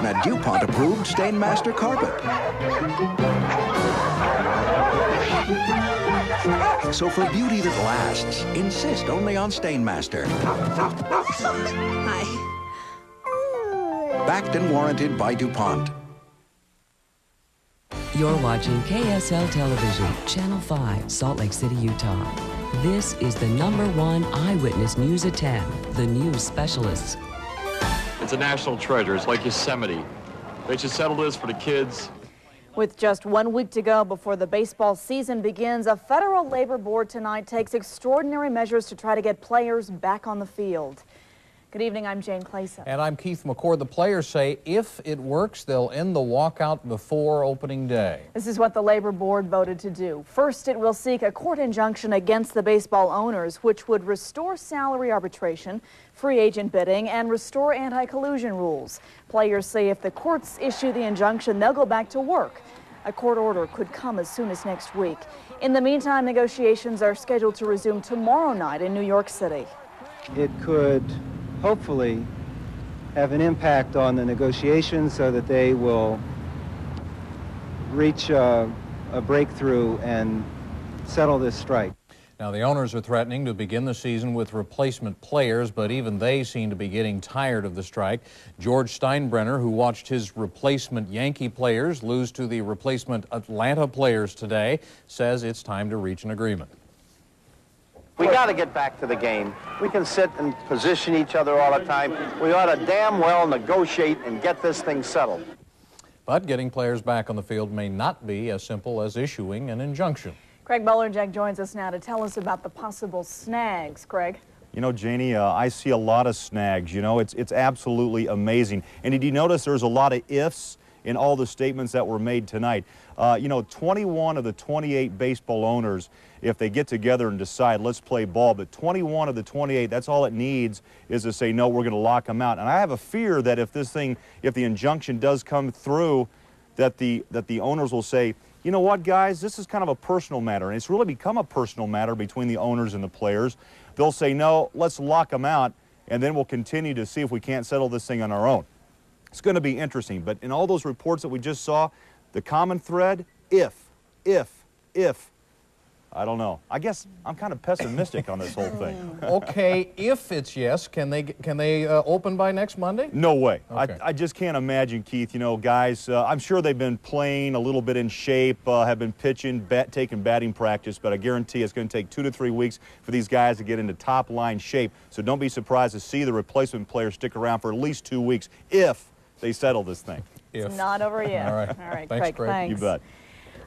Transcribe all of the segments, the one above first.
a DuPont-approved Stainmaster carpet. So for beauty that lasts, insist only on Stainmaster. Hi. Backed and warranted by DuPont. You're watching KSL Television, Channel 5, Salt Lake City, Utah. This is the #1 eyewitness news at 10, the news specialists. It's a national treasure. It's like Yosemite. They should settle this for the kids. With just 1 week to go before the baseball season begins, a federal labor board tonight takes extraordinary measures to try to get players back on the field. Good evening, I'm Jane Clayson. And I'm Keith McCord. The players say if it works, they'll end the walkout before opening day. This is what the labor board voted to do. First, it will seek a court injunction against the baseball owners, which would restore salary arbitration, free agent bidding, and restore anti-collusion rules. Players say if the courts issue the injunction, they'll go back to work. A court order could come as soon as next week. In the meantime, negotiations are scheduled to resume tomorrow night in New York City. It could hopefully have an impact on the negotiations so that they will reach a breakthrough and settle this strike. Now, the owners are threatening to begin the season with replacement players, but even they seem to be getting tired of the strike. George Steinbrenner, who watched his replacement Yankee players lose to the replacement Atlanta players today, says it's time to reach an agreement. We got to get back to the game. We can sit and position each other all the time. We ought to damn well negotiate and get this thing settled. But getting players back on the field may not be as simple as issuing an injunction. Craig Bolerjack joins us now to tell us about the possible snags. Craig? You know, Janie, I see a lot of snags. You know, it's absolutely amazing. And did you notice there's a lot of ifs in all the statements that were made tonight? You know, 21 of the 28 baseball owners, if they get together and decide, let's play ball, but 21 of the 28, that's all it needs is to say, no, we're going to lock them out. And I have a fear that if the injunction does come through, that the owners will say, you know what, guys, this is kind of a personal matter, and it's really become a personal matter between the owners and the players. They'll say, no, let's lock them out, and then we'll continue to see if we can't settle this thing on our own. It's going to be interesting, but in all those reports that we just saw, the common thread, if. I don't know. I guess I'm kind of pessimistic on this whole thing. Okay, if it's yes, can they open by next Monday? No way. Okay. I just can't imagine, Keith. You know, guys, I'm sure they've been playing a little bit in shape, have been pitching, taking batting practice, but I guarantee it's going to take 2 to 3 weeks for these guys to get into top-line shape. So don't be surprised to see the replacement players stick around for at least 2 weeks if they settle this thing. It's not over yet. All right. Thanks, Craig. Thanks. You bet.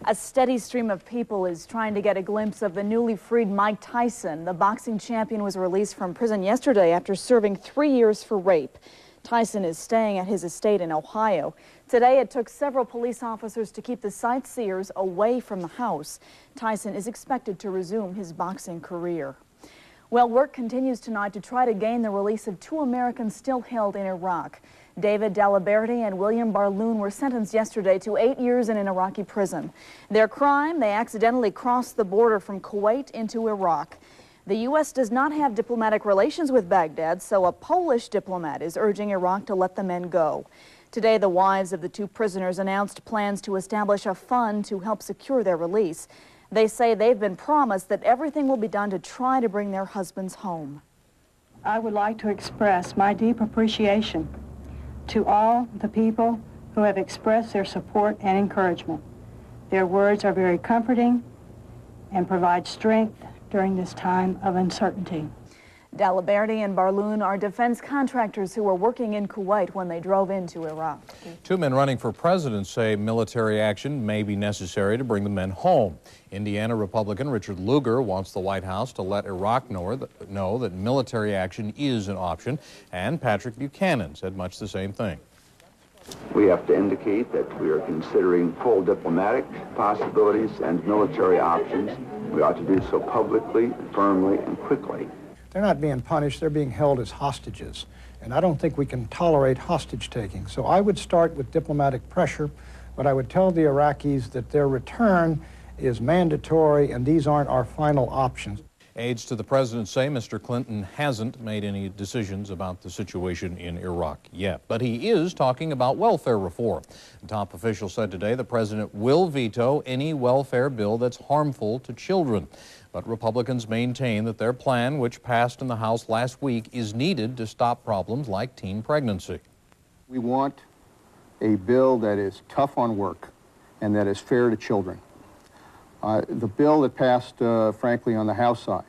A steady stream of people is trying to get a glimpse of the newly freed Mike Tyson. The boxing champion was released from prison yesterday after serving 3 years for rape. Tyson is staying at his estate in Ohio. Today, it took several police officers to keep the sightseers away from the house. Tyson is expected to resume his boxing career. Well, work continues tonight to try to gain the release of 2 Americans still held in Iraq. David Daliberti and William Barloon were sentenced yesterday to 8 years in an Iraqi prison. Their crime, they accidentally crossed the border from Kuwait into Iraq. The U.S. does not have diplomatic relations with Baghdad, so a Polish diplomat is urging Iraq to let the men go. Today, the wives of the 2 prisoners announced plans to establish a fund to help secure their release. They say they've been promised that everything will be done to try to bring their husbands home. I would like to express my deep appreciation to all the people who have expressed their support and encouragement. Their words are very comforting and provide strength during this time of uncertainty. Daliberti and Barloon are defense contractors who were working in Kuwait when they drove into Iraq. 2 men running for president say military action may be necessary to bring the men home. Indiana Republican Richard Lugar wants the White House to let Iraq know that military action is an option, and Patrick Buchanan said much the same thing. We have to indicate that we are considering full diplomatic possibilities and military options. We ought to do so publicly, firmly, and quickly. They're not being punished, they're being held as hostages. And I don't think we can tolerate hostage taking. So I would start with diplomatic pressure, but I would tell the Iraqis that their return is mandatory and these aren't our final options. Aides to the president say Mr. Clinton hasn't made any decisions about the situation in Iraq yet, but he is talking about welfare reform. The top official said today the president will veto any welfare bill that's harmful to children. But Republicans maintain that their plan, which passed in the House last week, is needed to stop problems like teen pregnancy. We want a bill that is tough on work and that is fair to children. The bill that passed, frankly, on the House side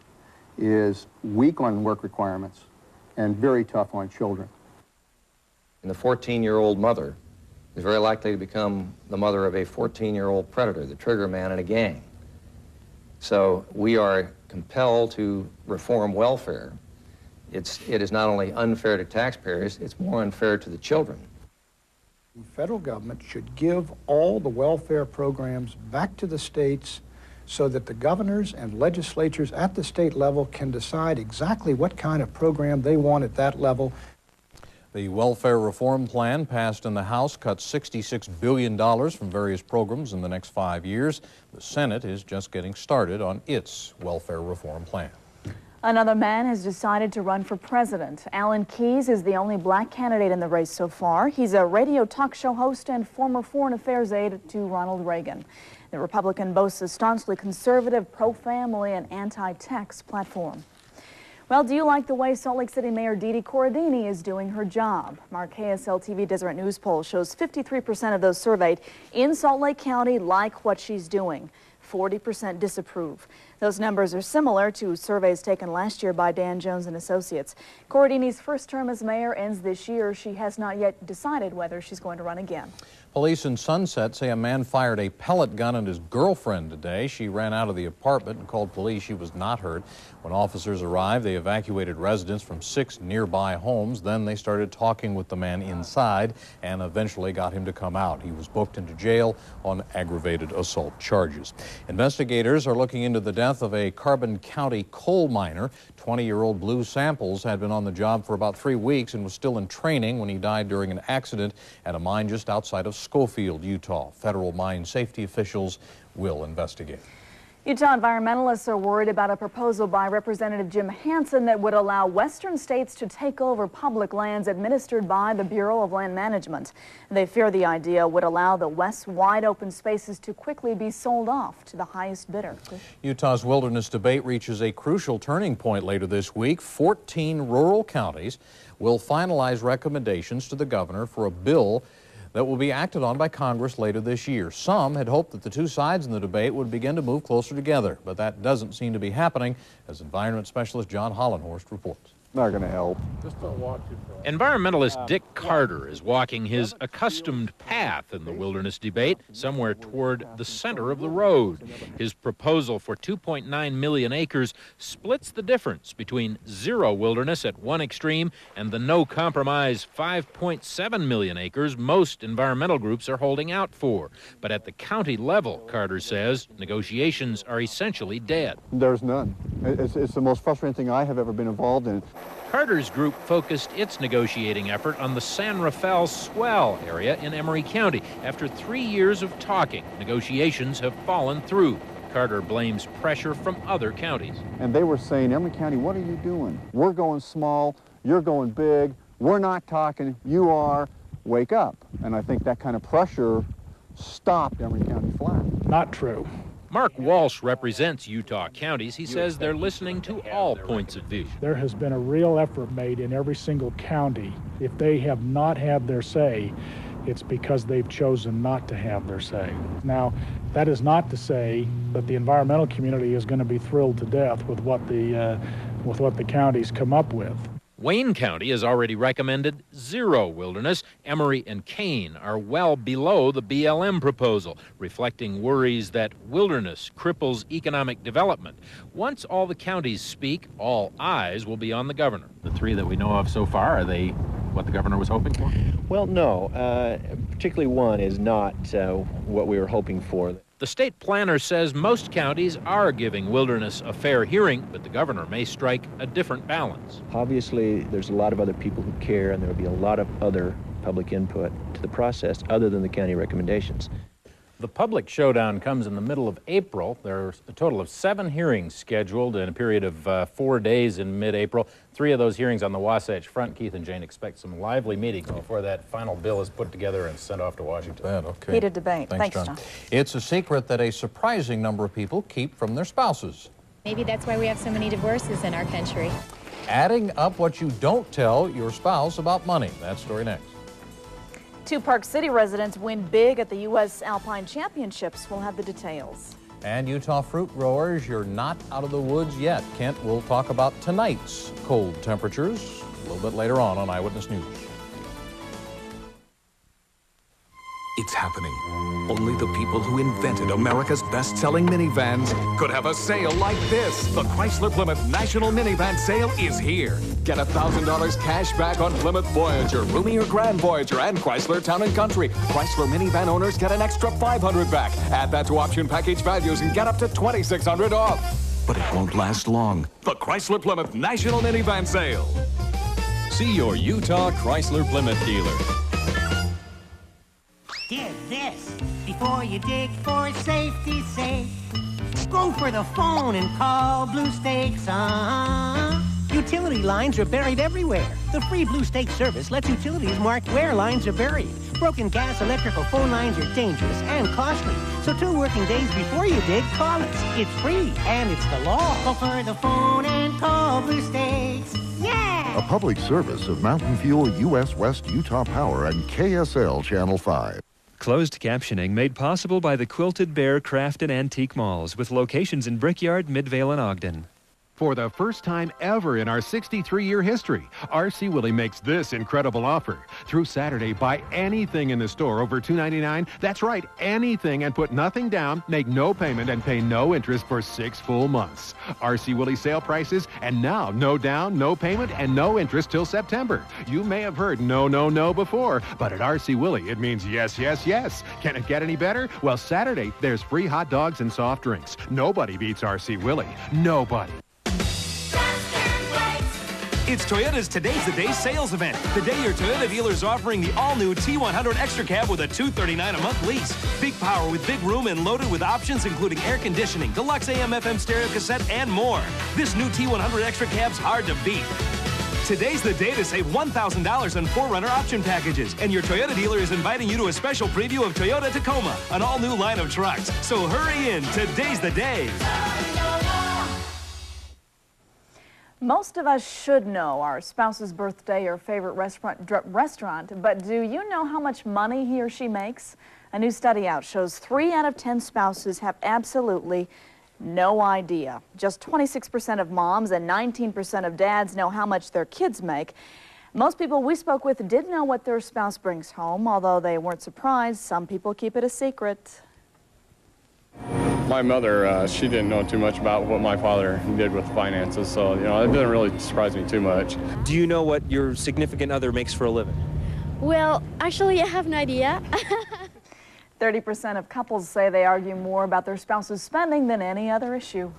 is weak on work requirements and very tough on children. And the 14-year-old mother is very likely to become the mother of a 14-year-old predator, the trigger man in a gang. So we are compelled to reform welfare. It is not only unfair to taxpayers, it's more unfair to the children. The federal government should give all the welfare programs back to the states so that the governors and legislatures at the state level can decide exactly what kind of program they want at that level. The welfare reform plan passed in the House cuts $66 billion from various programs in the next 5 years. The Senate is just getting started on its welfare reform plan. Another man has decided to run for president. Alan Keyes is the only black candidate in the race so far. He's a radio talk show host and former foreign affairs aide to Ronald Reagan. The Republican boasts a staunchly conservative, pro-family, and anti-tax platform. Well, do you like the way Salt Lake City Mayor Didi Corradini is doing her job? Our KSL-TV Deseret News poll shows 53% of those surveyed in Salt Lake County like what she's doing. 40% disapprove. Those numbers are similar to surveys taken last year by Dan Jones and Associates. Corradini's first term as mayor ends this year. She has not yet decided whether she's going to run again. Police in Sunset say a man fired a pellet gun at his girlfriend today. She ran out of the apartment and called police. She was not hurt. When officers arrived, they evacuated residents from 6 nearby homes. Then they started talking with the man inside and eventually got him to come out. He was booked into jail on aggravated assault charges. Investigators are looking into the death of a Carbon County coal miner. 20-year-old Blue Samples had been on the job for about 3 weeks and was still in training when he died during an accident at a mine just outside of Schofield, Utah. Federal mine safety officials will investigate. Utah environmentalists are worried about a proposal by Representative Jim Hansen that would allow western states to take over public lands administered by the Bureau of Land Management. They fear the idea would allow the West's wide open spaces to quickly be sold off to the highest bidder. Utah's wilderness debate reaches a crucial turning point later this week. 14 rural counties will finalize recommendations to the governor for a bill that will be acted on by Congress later this year. Some had hoped that the two sides in the debate would begin to move closer together, but that doesn't seem to be happening, as environment specialist John Hollenhorst reports. Not going to help. Environmentalist Dick Carter is walking his accustomed path in the wilderness debate, somewhere toward the center of the road. His proposal for 2.9 million acres splits the difference between zero wilderness at one extreme and the no-compromise 5.7 million acres most environmental groups are holding out for. But at the county level, Carter says, negotiations are essentially dead. There's none. It's the most frustrating thing I have ever been involved in. Carter's group focused its negotiating effort on the San Rafael Swell area in Emery County. After 3 years of talking, negotiations have fallen through. Carter blames pressure from other counties. And they were saying, Emery County, what are you doing? We're going small, you're going big, we're not talking, you are, wake up. And I think that kind of pressure stopped Emery County flat. Not true. Mark Walsh represents Utah counties. He says they're listening to all points of view. There has been a real effort made in every single county. If they have not had their say, it's because they've chosen not to have their say. Now, that is not to say that the environmental community is going to be thrilled to death with what the counties come up with. Wayne County has already recommended zero wilderness. Emery and Kane are well below the BLM proposal, reflecting worries that wilderness cripples economic development. Once all the counties speak, all eyes will be on the governor. The three that we know of so far, are they what the governor was hoping for? Well, no. Particularly one is not what we were hoping for. The state planner says most counties are giving wilderness a fair hearing, but the governor may strike a different balance. Obviously, there's a lot of other people who care, and there will be a lot of other public input to the process other than the county recommendations. The public showdown comes in the middle of April. There's a total of 7 hearings scheduled in a period of 4 days in mid-April. 3 of those hearings on the Wasatch Front. Keith and Jane expect some lively meetings before that final bill is put together and sent off to Washington. Okay. Heated debate. Thanks, John. John. It's a secret that a surprising number of people keep from their spouses. Maybe that's why we have so many divorces in our country. Adding up what you don't tell your spouse about money. That story next. 2 Park City residents win big at the U.S. Alpine Championships. We'll have the details. And Utah fruit growers, you're not out of the woods yet. Kent will talk about tonight's cold temperatures a little bit later on Eyewitness News. It's happening. Only the people who invented America's best-selling minivans could have a sale like this. The Chrysler Plymouth National Minivan Sale is here. Get $1,000 cash back on Plymouth Voyager, Roomy or Grand Voyager, and Chrysler Town & Country. Chrysler minivan owners get an extra $500 back. Add that to option package values and get up to $2,600 off. But it won't last long. The Chrysler Plymouth National Minivan Sale. See your Utah Chrysler Plymouth dealer. Did this before you dig for safety's sake. Go for the phone and call Blue Stakes. Utility lines are buried everywhere. The free Blue Stakes service lets utilities mark where lines are buried. Broken gas, electrical phone lines are dangerous and costly. So 2 working days before you dig, call us. It's free and it's the law. Go for the phone and call Blue Stakes. Yeah! A public service of Mountain Fuel, U.S. West Utah Power, and KSL Channel 5. Closed captioning made possible by the Quilted Bear Craft and Antique Malls with locations in Brickyard, Midvale, and Ogden. For the first time ever in our 63-year history, R.C. Willey makes this incredible offer. Through Saturday, buy anything in the store over $2.99. That's right, anything, and put nothing down, make no payment, and pay no interest for 6 full months. R.C. Willey sale prices, and now no down, no payment, and no interest till September. You may have heard no, no, no before, but at R.C. Willey, it means yes, yes, yes. Can it get any better? Well, Saturday, there's free hot dogs and soft drinks. Nobody beats R.C. Willey. Nobody. It's Toyota's Today's the Day sales event. The day your Toyota dealer is offering the all-new T100 Extra Cab with a $239 a month lease. Big power with big room and loaded with options including air conditioning, deluxe AM/FM stereo cassette, and more. This new T100 Extra Cab's hard to beat. Today's the day to save $1,000 on 4Runner option packages. And your Toyota dealer is inviting you to a special preview of Toyota Tacoma, an all-new line of trucks. So hurry in. Today's the day. Most of us should know our spouse's birthday or favorite restaurant, but do you know how much money he or she makes? A new study out shows 3 out of 10 spouses have absolutely no idea. Just 26% of moms and 19% of dads know how much their kids make. Most people we spoke with did know what their spouse brings home, although they weren't surprised. Some people keep it a secret. My mother, she didn't know too much about what my father did with finances, so, you know, it doesn't really surprise me too much. Do you know what your significant other makes for a living? Well, actually, I have no idea. 30% of couples say they argue more about their spouse's spending than any other issue.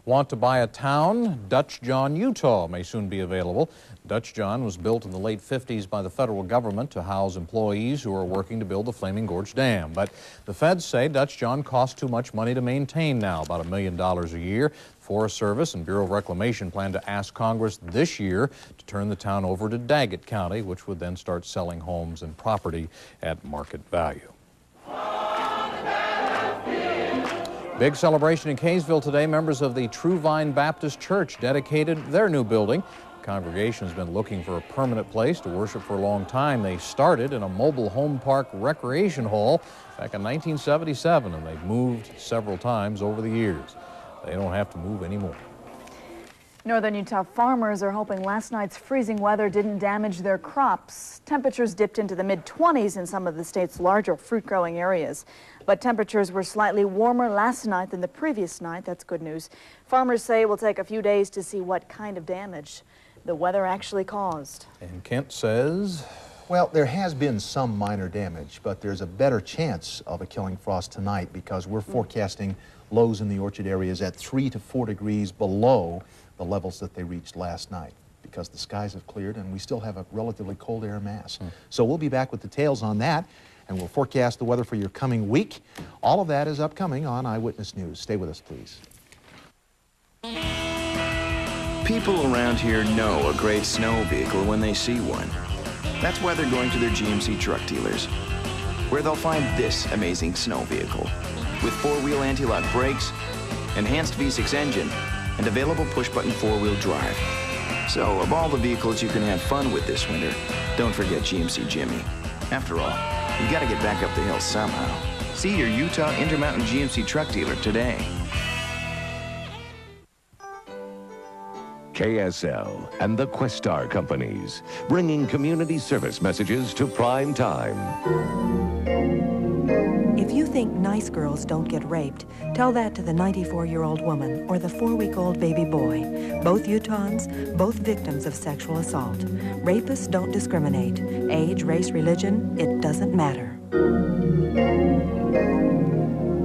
Want to buy a town? Dutch John, Utah may soon be available. Dutch John was built in the late 50s by the federal government to house employees who are working to build the Flaming Gorge Dam. But the feds say Dutch John costs too much money to maintain now, about $1 million a year. Forest Service and Bureau of Reclamation plan to ask Congress this year to turn the town over to Daggett County, which would then start selling homes and property at market value. Big celebration in Kaysville today. Members of the True Vine Baptist Church dedicated their new building. The congregation has been looking for a permanent place to worship for a long time. They started in a mobile home park recreation hall back in 1977, and they've moved several times over the years. They don't have to move anymore. Northern Utah farmers are hoping last night's freezing weather didn't damage their crops. Temperatures dipped into the mid-20s in some of the state's larger fruit-growing areas. But temperatures were slightly warmer last night than the previous night. That's good news. Farmers say it will take a few days to see what kind of damage the weather actually caused. And Kent says... Well, there has been some minor damage, but there's a better chance of a killing frost tonight because we're forecasting lows in the orchard areas at 3 to 4 degrees below the levels that they reached last night because the skies have cleared and we still have a relatively cold air mass. So we'll be back with details on that and we'll forecast the weather for your coming week. All of that is upcoming on Eyewitness News. Stay with us, please. People around here know a great snow vehicle when they see one. That's why they're going to their GMC truck dealers, where they'll find this amazing snow vehicle with four-wheel anti-lock brakes, enhanced V6 engine, and available push-button four-wheel drive. So, of all the vehicles you can have fun with this winter, don't forget GMC Jimmy. After all, you gotta get back up the hill somehow. See your Utah Intermountain GMC truck dealer today. KSL and the Questar companies, bringing community service messages to prime time. If you think nice girls don't get raped, tell that to the 94-year-old woman or the 4-week-old baby boy. Both Utahns, both victims of sexual assault. Rapists don't discriminate. Age, race, religion, it doesn't matter.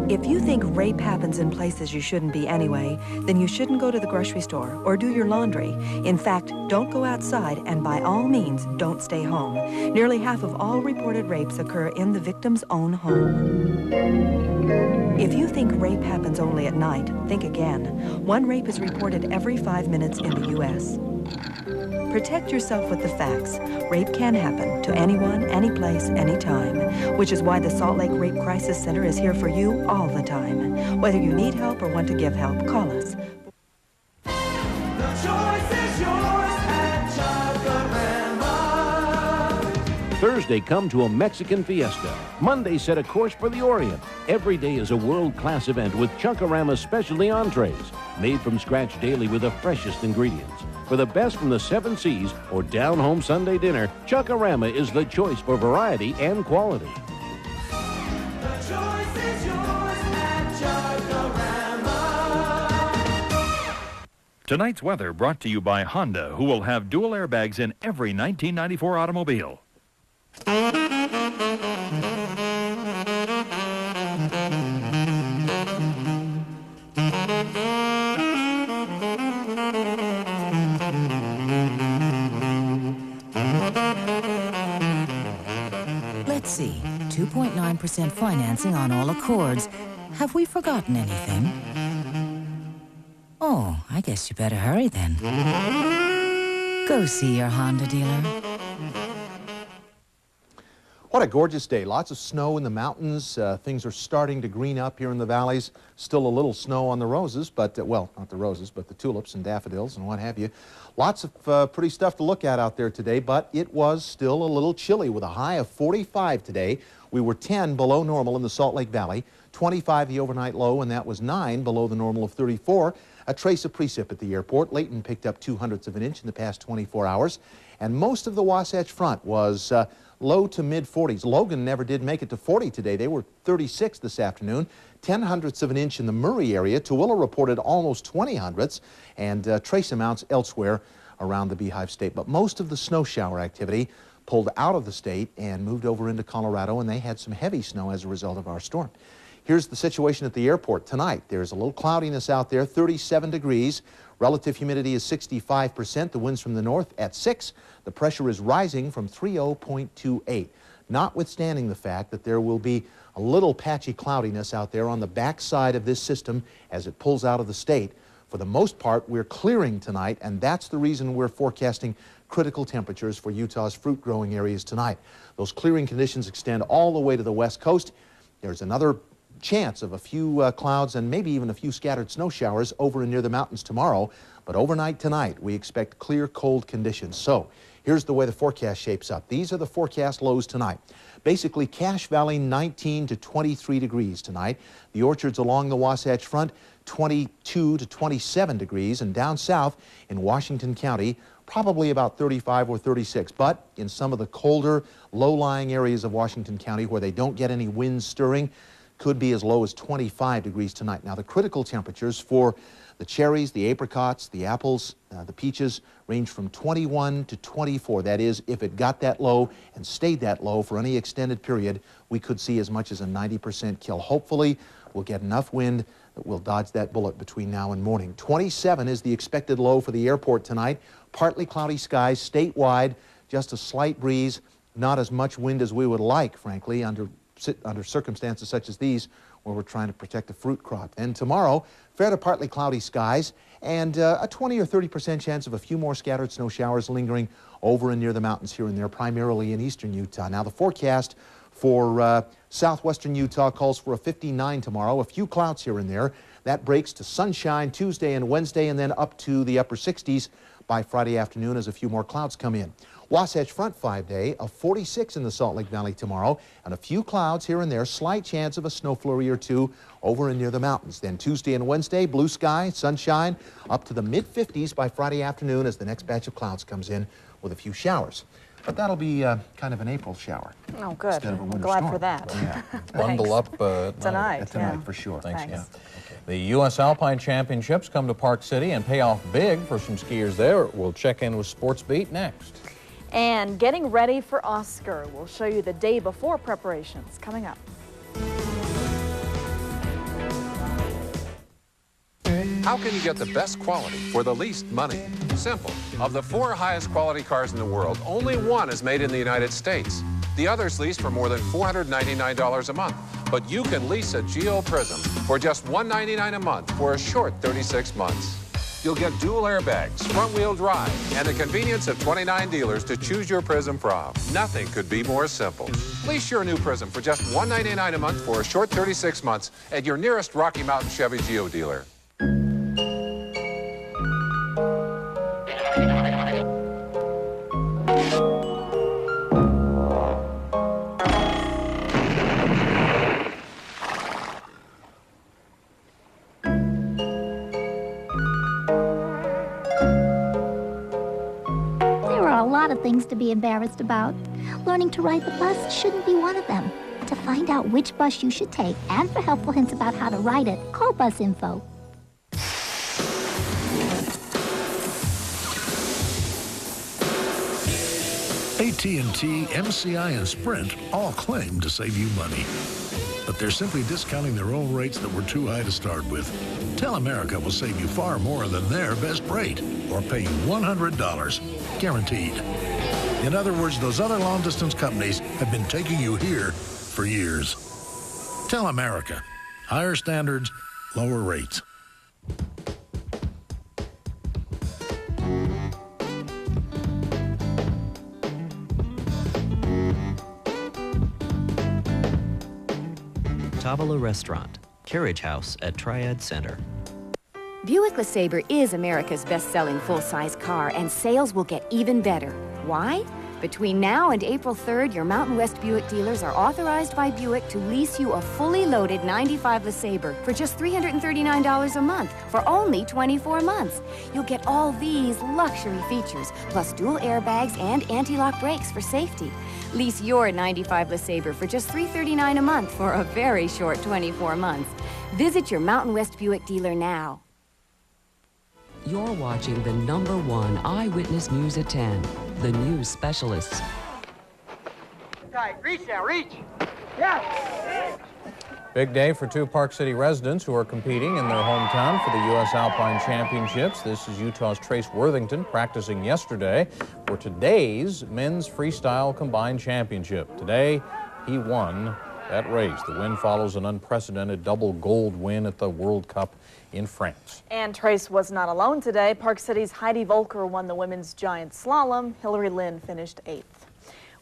If you think rape happens in places you shouldn't be anyway, then you shouldn't go to the grocery store or do your laundry. In fact, don't go outside, and by all means, don't stay home. Nearly half of all reported rapes occur in the victim's own home. If you think rape happens only at night, think again. One rape is reported every 5 minutes in the U.S. Protect yourself with the facts. Rape can happen to anyone, anyplace, anytime, which is why the Salt Lake Rape Crisis Center is here for you all the time. Whether you need help or want to give help, call us. The choice is yours at Chacarama. Thursday, come to a Mexican fiesta. Monday, set a course for the Orient. Every day is a world-class event with Chacarama specialty entrees, made from scratch daily with the freshest ingredients. For the best from the 7 Seas or down-home Sunday dinner, Chacarama is the choice for variety and quality. The choice is yours at Chacarama. Tonight's weather brought to you by Honda, who will have dual airbags in every 1994 automobile. Let's see, 2.9% financing on all Accords. Have we forgotten anything? Oh, I guess you better hurry then. Go see your Honda dealer. What a gorgeous day. Lots of snow in the mountains. Things are starting to green up here in the valleys. Still a little snow on the roses, but, well, not the roses, but the tulips and daffodils and what have you. Lots of pretty stuff to look at out there today, but it was still a little chilly with a high of 45 today. We were 10 below normal in the Salt Lake Valley, 25 the overnight low, and that was 9 below the normal of 34. A trace of precip at the airport. Layton picked up 0.02 of an inch in the past 24 hours, and most of the Wasatch Front was low to mid-40s. Logan never did make it to 40 today. They were 36 this afternoon. 0.10 of an inch in the Murray area. Tooele reported almost 0.20, and trace amounts elsewhere around the Beehive State. But most of the snow shower activity pulled out of the state and moved over into Colorado, and they had some heavy snow as a result of our storm. Here's the situation at the airport tonight. There's a little cloudiness out there, 37 degrees. Relative humidity is 65%. The winds from the north at 6. The pressure is rising from 30.28. Notwithstanding the fact that there will be a little patchy cloudiness out there on the backside of this system as it pulls out of the state. For the most part, we're clearing tonight, and that's the reason we're forecasting critical temperatures for Utah's fruit growing areas tonight. Those clearing conditions extend all the way to the west coast. There's another chance of a few clouds and maybe even a few scattered snow showers over and near the mountains tomorrow. But overnight tonight, we expect clear, cold conditions. So here's the way the forecast shapes up. These are the forecast lows tonight. Basically, Cache Valley, 19 to 23 degrees tonight. The orchards along the Wasatch Front, 22 to 27 degrees. And down south in Washington County, probably about 35 or 36. But in some of the colder, low-lying areas of Washington County where they don't get any wind stirring, could be as low as 25 degrees tonight. Now, the critical temperatures for the cherries, the apricots, the apples, the peaches range from 21 to 24. That is, if it got that low and stayed that low for any extended period, we could see as much as a 90% kill. Hopefully, we'll get enough wind that we'll dodge that bullet between now and morning. 27 is the expected low for the airport tonight. Partly cloudy skies statewide, just a slight breeze. not as much wind as we would like, frankly, under circumstances such as these where we're trying to protect the fruit crop. And tomorrow, fair to partly cloudy skies and a 20 or 30% chance of a few more scattered snow showers lingering over and near the mountains here and there, primarily in eastern Utah. Now, the forecast for southwestern Utah calls for a 59 tomorrow, a few clouds here and there. That breaks to sunshine Tuesday and Wednesday, and then up to the upper 60s by Friday afternoon as a few more clouds come in. Wasatch Front 5-day of 46 in the Salt Lake Valley tomorrow, and a few clouds here and there, slight chance of a snow flurry or two over and near the mountains. Then Tuesday and Wednesday, blue sky, sunshine, up to the mid-50s by Friday afternoon as the next batch of clouds comes in with a few showers. But that'll be kind of an April shower. Oh, good. Instead of a I'm winter glad storm. for that. Yeah. Bundle up Tonight, Tonight, for sure. Thanks. Thanks. Yeah. The U.S. Alpine Championships come to Park City and pay off big for some skiers there. We'll check in with SportsBeat next. And getting ready for Oscar. We'll show you the day before preparations coming up. How can you get the best quality for the least money? Simple. Of the 4 highest quality cars in the world, only 1 is made in the United States. The others lease for more than $499 a month. But you can lease a Geo Prism for just $199 a month for a short 36 months. You'll get dual airbags, front-wheel drive, and the convenience of 29 dealers to choose your Prism from. Nothing could be more simple. Lease your new Prism for just $199 a month for a short 36 months at your nearest Rocky Mountain Chevy Geo dealer. Of things to be embarrassed about. Learning to ride the bus shouldn't be one of them. To find out which bus you should take and for helpful hints about how to ride it, call Bus Info. AT&T, MCI, and Sprint all claim to save you money. But they're simply discounting their own rates that were too high to start with. Tell America will save you far more than their best rate, or pay you $100, guaranteed. In other words, those other long-distance companies have been taking you here for years. Tell America, higher standards, lower rates. Tavala Restaurant, Carriage House at Triad Center. Buick LeSabre is America's best-selling full-size car, and sales will get even better. Why? Between now and April 3rd, your Mountain West Buick dealers are authorized by Buick to lease you a fully loaded 95 LeSabre for just $339 a month for only 24 months. You'll get all these luxury features, plus dual airbags and anti-lock brakes for safety. Lease your 95 LeSabre for just $339 a month for a very short 24 months. Visit your Mountain West Buick dealer now. You're watching the #1 Eyewitness News at 10, the news specialists. Right, reach now, reach. Yeah. Big day for 2 Park City residents who are competing in their hometown for the U.S. Alpine Championships. This is Utah's Trace Worthington practicing yesterday for today's men's freestyle combined championship. Today, he won that race. The win follows an unprecedented double gold win at the World Cup in France. And Trace was not alone today. Park City's Heidi Volker won the women's giant slalom. Hillary Lynn finished 8th.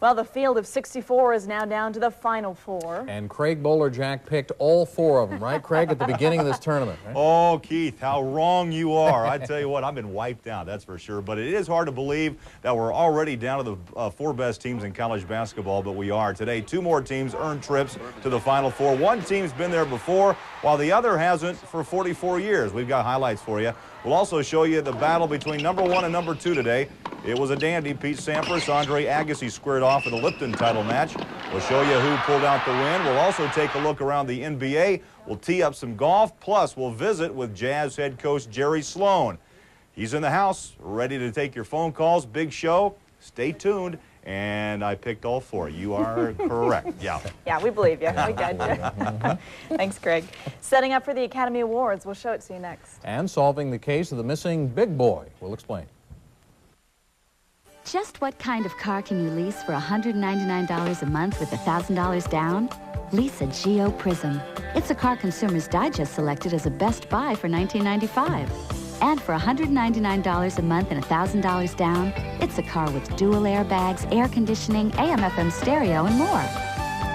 Well, the field of 64 is now down to the final 4. And Craig Bolerjack picked all 4 of them, right, Craig, at the beginning of this tournament, right? Oh, Keith, how wrong you are. I tell you what, I've been wiped out, that's for sure. But it is hard to believe that we're already down to the 4 best teams in college basketball, but we are. Today, 2 more teams earned trips to the Final Four. One team's been there before, while the other hasn't for 44 years. We've got highlights for you. We'll also show you the battle between #1 and #2 today. It was a dandy. Pete Sampras, Andre Agassi squared off in the Lipton title match. We'll show you who pulled out the win. We'll also take a look around the NBA. We'll tee up some golf. Plus, we'll visit with Jazz head coach Jerry Sloan. He's in the house, ready to take your phone calls. Big show. Stay tuned. And I picked all 4. You are correct. Yeah. Yeah, we believe you. We got you. Thanks, Craig. Setting up for the Academy Awards. We'll show it to you next. And solving the case of the missing big boy. We'll explain. Just what kind of car can you lease for $199 a month with $1,000 down? Lease a Geo Prism. It's a car Consumers Digest selected as a best buy for $1995. And for $199 a month and $1,000 down, it's a car with dual airbags, air conditioning, AM/FM stereo, and more.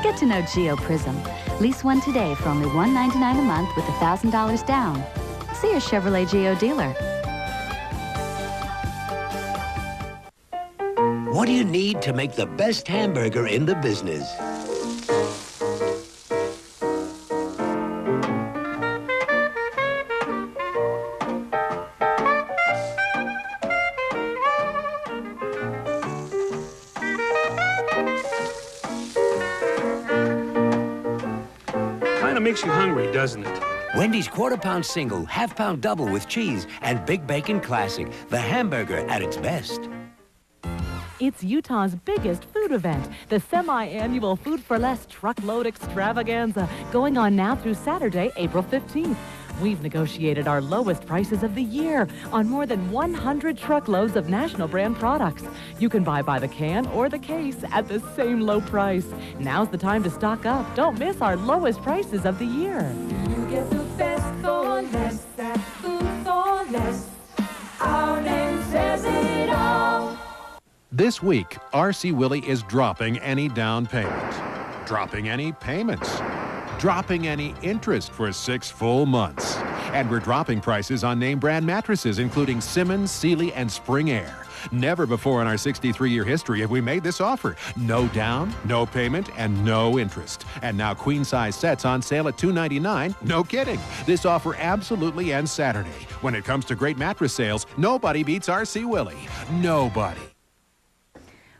Get to know Geo Prism. Lease one today for only $199 a month with $1,000 down. See your Chevrolet Geo dealer. What do you need to make the best hamburger in the business? Kinda makes you hungry, doesn't it? Wendy's quarter-pound single, half-pound double with cheese, and Big Bacon Classic, the hamburger at its best. It's Utah's biggest food event, the semi-annual Food for Less Truckload Extravaganza, going on now through Saturday, April 15th. We've negotiated our lowest prices of the year on more than 100 truckloads of national brand products. You can buy by the can or the case at the same low price. Now's the time to stock up. Don't miss our lowest prices of the year. You get the best for less, that food for less. Our name says it all. This week, RC Willey is dropping any down payment, dropping any payments, dropping any interest for 6 full months. And we're dropping prices on name brand mattresses, including Simmons, Sealy, and Spring Air. Never before in our 63-year history have we made this offer. No down, no payment, and no interest. And now queen-size sets on sale at $299. No kidding. This offer absolutely ends Saturday. When it comes to great mattress sales, nobody beats RC Willey. Nobody.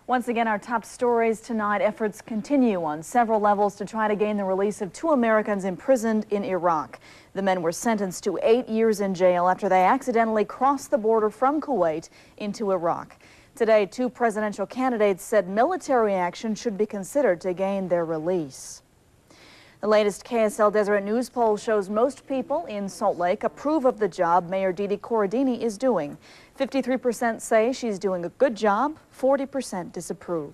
Once again, our top stories tonight. Efforts continue on several levels to try to gain the release of 2 Americans imprisoned in Iraq. The men were sentenced to 8 years in jail after they accidentally crossed the border from Kuwait into Iraq. Today, 2 presidential candidates said military action should be considered to gain their release. The latest KSL Deseret News poll shows most people in Salt Lake approve of the job Mayor Didi Corradini is doing. 53% say she's doing a good job, 40% disapprove.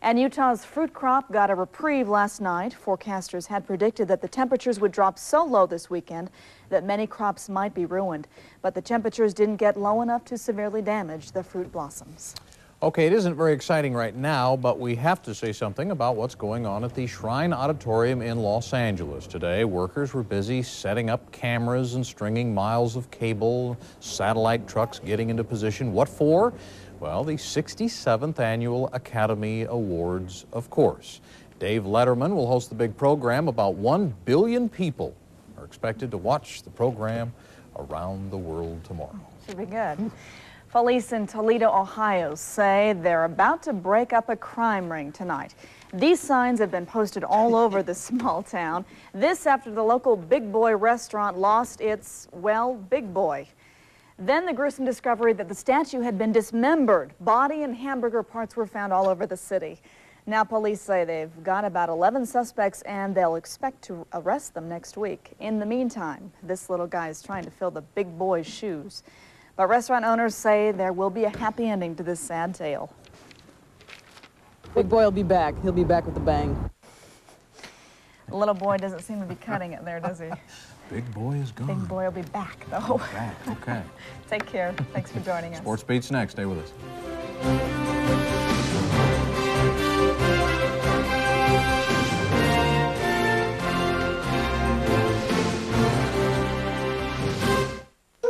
And Utah's fruit crop got a reprieve last night. Forecasters had predicted that the temperatures would drop so low this weekend that many crops might be ruined. But the temperatures didn't get low enough to severely damage the fruit blossoms. Okay, it isn't very exciting right now, but we have to say something about what's going on at the Shrine Auditorium in Los Angeles. Today, workers were busy setting up cameras and stringing miles of cable, satellite trucks getting into position. What for? Well, the 67th Annual Academy Awards, of course. Dave Letterman will host the big program. About 1 billion people are expected to watch the program around the world tomorrow. Should be good. Police in Toledo, Ohio say they're about to break up a crime ring tonight. These signs have been posted all over the small town. This after the local Big Boy restaurant lost its, well, Big Boy. Then the gruesome discovery that the statue had been dismembered. Body and hamburger parts were found all over the city. Now police say they've got about 11 suspects and they'll expect to arrest them next week. In the meantime, this little guy is trying to fill the Big Boy's shoes. But restaurant owners say there will be a happy ending to this sad tale. Big Boy will be back. He'll be back with a bang. The little boy doesn't seem to be cutting it there, does he? Big Boy is gone. Big Boy will be back, though. Back, okay. Take care. Thanks for joining us. SportsBeat's next. Stay with us.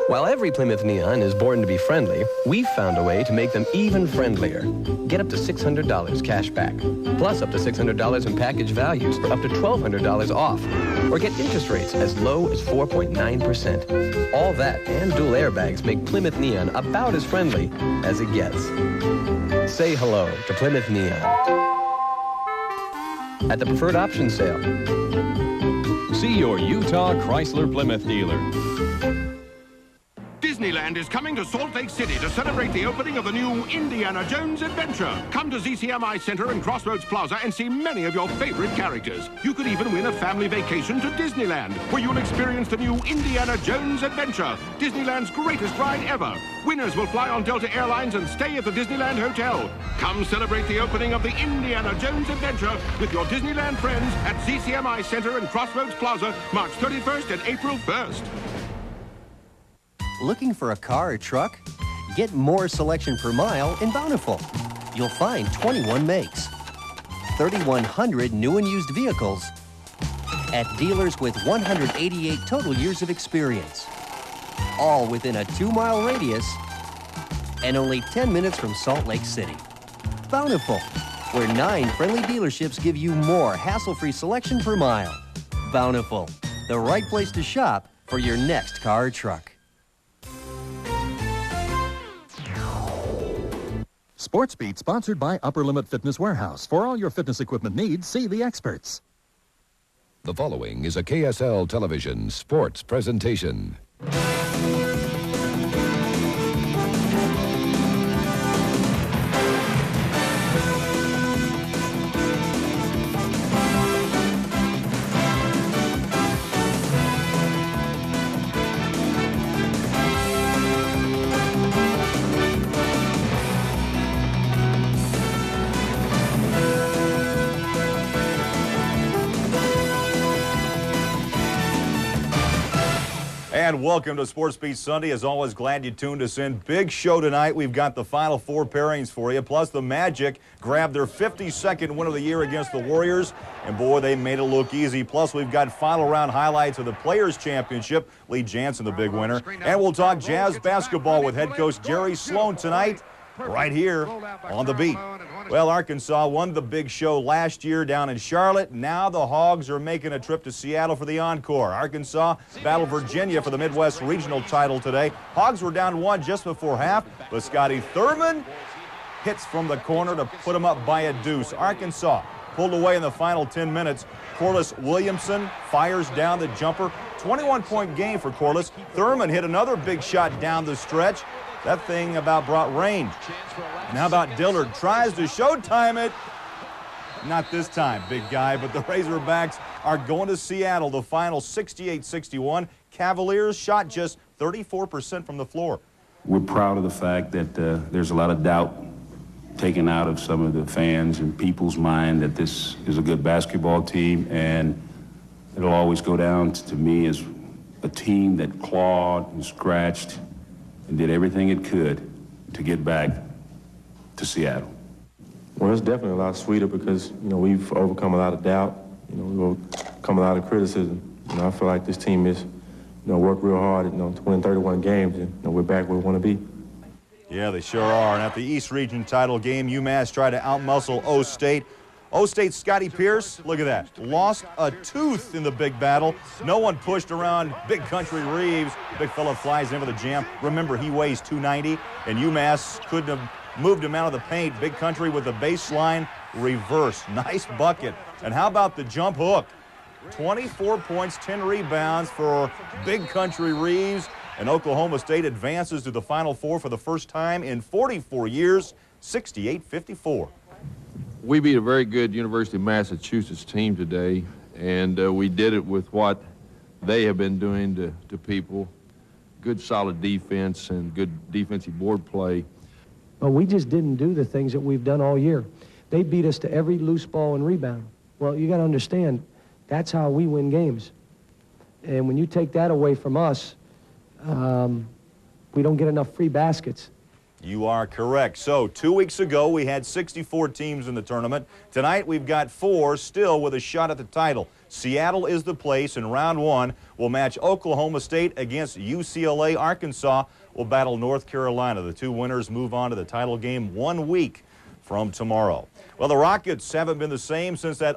While every Plymouth Neon is born to be friendly, we've found a way to make them even friendlier. Get up to $600 cash back, plus up to $600 in package values for up to $1,200 off. Or get interest rates as low as 4.9%. All that and dual airbags make Plymouth Neon about as friendly as it gets. Say hello to Plymouth Neon at the Preferred Option Sale. See your Utah Chrysler Plymouth dealer. Disneyland Disneyland is coming to Salt Lake City to celebrate the opening of the new Indiana Jones adventure. Come to ZCMI Center and Crossroads Plaza and see many of your favorite characters. You could even win a family vacation to Disneyland, where you'll experience the new Indiana Jones adventure, Disneyland's greatest ride ever. Winners will fly on Delta Airlines and stay at the Disneyland Hotel. Come celebrate the opening of the Indiana Jones adventure with your Disneyland friends at ZCMI Center and Crossroads Plaza, March 31st and April 1st. Looking for a car or truck? Get more selection per mile in Bountiful. You'll find 21 makes, 3,100 new and used vehicles at dealers with 188 total years of experience, all within a 2-mile radius and only 10 minutes from Salt Lake City. Bountiful, where 9 friendly dealerships give you more hassle-free selection per mile. Bountiful, the right place to shop for your next car or truck. SportsBeat, sponsored by Upper Limit Fitness Warehouse. For all your fitness equipment needs, see the experts. The following is a KSL television sports presentation. And welcome to SportsBeat Sunday. As always, glad you tuned us in. Big show tonight. We've got the final 4 pairings for you. Plus, the Magic grabbed their 52nd win of the year against the Warriors. And boy, they made it look easy. Plus, we've got final round highlights of the Players' Championship. Lee Jansen, the big winner. And we'll talk Jazz basketball with head coach Jerry Sloan tonight, right here on the beat. Well, Arkansas won the big show last year down in Charlotte. Now the Hogs are making a trip to Seattle for the encore. Arkansas battle Virginia for the Midwest Regional title today. Hogs were down 1 just before half, but Scotty Thurman hits from the corner to put them up by a deuce. Arkansas pulled away in the final 10 minutes. Corliss Williamson fires down the jumper. 21-point game for Corliss. Thurman hit another big shot down the stretch. That thing about brought rain. And how about Dillard? Tries to showtime it. Not this time, big guy, but the Razorbacks are going to Seattle. The final 68-61. Cavaliers shot just 34% from the floor. We're proud of the fact that there's a lot of doubt taken out of some of the fans and people's mind that this is a good basketball team, and it'll always go down to me as a team that clawed and scratched and did everything it could to get back to Seattle. Well, it's definitely a lot sweeter because, you know, we've overcome a lot of doubt. You know, we've overcome a lot of criticism. You know, I feel like this team is, you know, worked real hard, you know, to win 31 games, and, you know, we're back where we want to be. Yeah, they sure are. And at the East Region title game, UMass tried to outmuscle O-State. O-State's Scotty Pierce, look at that, lost a tooth in the big battle. No one pushed around Big Country Reeves. Big fella flies in with a jam. Remember, he weighs 290, and UMass couldn't have moved him out of the paint. Big Country with the baseline reverse. Nice bucket. And how about the jump hook? 24 points, 10 rebounds for Big Country Reeves. And Oklahoma State advances to the Final Four for the first time in 44 years, 68-54. We beat a very good University of Massachusetts team today, and we did it with what they have been doing to people. Good, solid defense and good defensive board play. But we just didn't do the things that we've done all year. They beat us to every loose ball and rebound. Well, you got to understand, that's how we win games. And when you take that away from us, we don't get enough free baskets. You are correct. So 2 weeks ago, we had 64 teams in the tournament. Tonight, we've got 4 still with a shot at the title. Seattle is the place, and round 1 will match Oklahoma State against UCLA. Arkansas will battle North Carolina. The 2 winners move on to the title game 1 week from tomorrow. Well, the Rockets haven't been the same since that